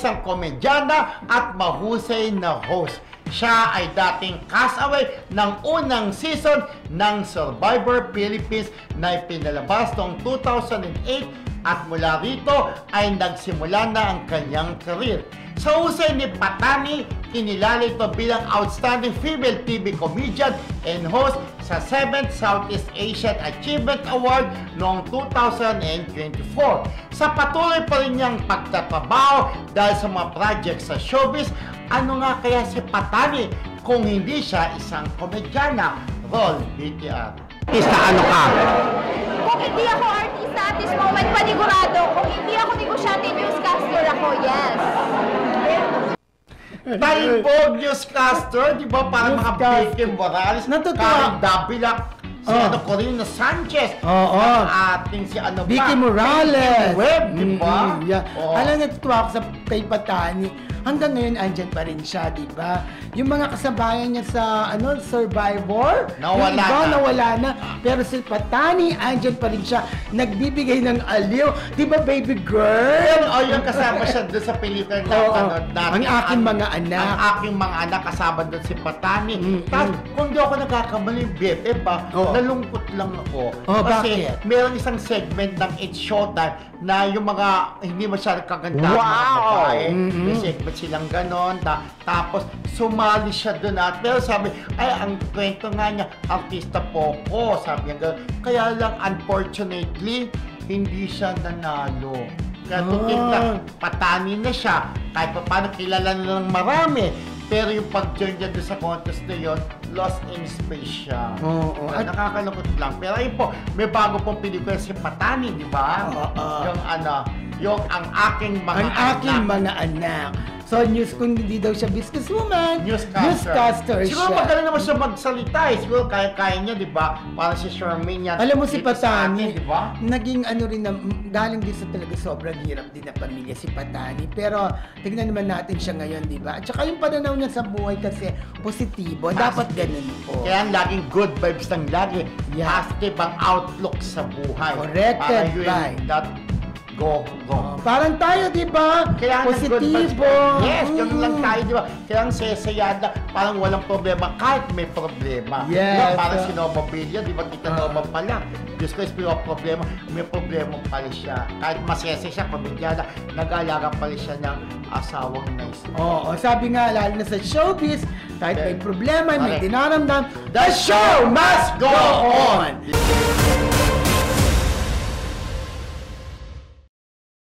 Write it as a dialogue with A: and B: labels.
A: isang komedyana at mahusay na host. Siya ay dating castaway ng unang season ng Survivor Philippines na ipinalabas noong 2008 at mula rito ay nagsimula na ang kanyang career. Sa husay ni Patani, kinilala ito bilang Outstanding Female TV Comedian and host sa 7th Southeast Asian Achievement Award noong 2024. Sa patuloy pa rin niyang pagtatrabaho dahil sa mga projects sa showbiz, ano nga kaya si Patani kung hindi siya isang komedyana? Roll VTR. Isa ano ka?
B: Kung hindi ako artista at this moment, panigurado. Kung hindi ako negosyante, newscaster ako, yes.
A: Talbog newscaster, di ba? Parang mga Vicky Morales, Karen Dabilac, si Corina Sanchez, ating si ano ba?
C: Vicky Morales.
A: Web, di ba?
C: Alam, natutuwa ako sa kay Patani. Hanggang ngayon, andyan pa rin siya, di ba? Yung mga kasabayan niya sa Survivor,
A: nawala
C: yung iba,
A: na.
C: nawala na. Pero si Patani, andyan pa rin siya. Nagbibigay ng aliw. Di ba, baby girl?
A: Yung kasama siya doon sa pelikula na
C: Ang aking mga anak.
A: Ang aking mga anak, kasama doon si Patani. Tapos, kung di ako nagkakamali, BFF ba, nalungkot lang ako. Kasi,
C: bakit?
A: meron isang segment ng It's Showtime na yung mga hindi masyadong kaganda mga babae. May segment silang ganon. Tapos, sumali siya doon at pero sabi, ay, ang kwento nga niya, artista po ko. Sabi niya gano'n. Kaya lang, unfortunately, hindi siya nanalo. Kaya tukinta, Patani na siya. Kahit pa paano kilala na ng marami. Pero yung pag-join niya doon sa contest na yun, lost in space siya. Nakakalungkot lang. Pero ayun po, may bago pong pelikula si Patani, di ba? Yung ang aking mga anak.
C: Ang aking mga anak. So, kung hindi daw siya businesswoman, newscaster siya.
A: Siguro magaling naman siya magsalita eh. Siguro kaya niya, di ba? Parang si Charmaine yan.
C: Alam mo si Patani,
A: di ba?
C: naging rin na, galing din sa talaga sobrang hirap din na pamilya si Patani. Pero, tignan naman natin siya ngayon, di ba? At saka yung pananaw niya sa buhay kasi positibo. Dapat ganun po.
A: Kaya laging good vibes lang lagi. Positive ang outlook sa buhay.
C: Corrected by.
A: Go.
C: Parang tayo, di ba? Positibo.
A: Yes, ganun lang tayo, di ba? Kaya ang sesayada, parang walang problema kahit may problema.
C: Yes.
A: Diba? Parang si Nova Villa, di ba? Tita Nova pala. Diyos ko, may problema pala siya. Kahit masese siya, komedyana, nag-aalaga pala siya ng asawang nice.
C: Sabi nga, lalo na sa showbiz, kahit may problema, may dinaramdam, the show must go on!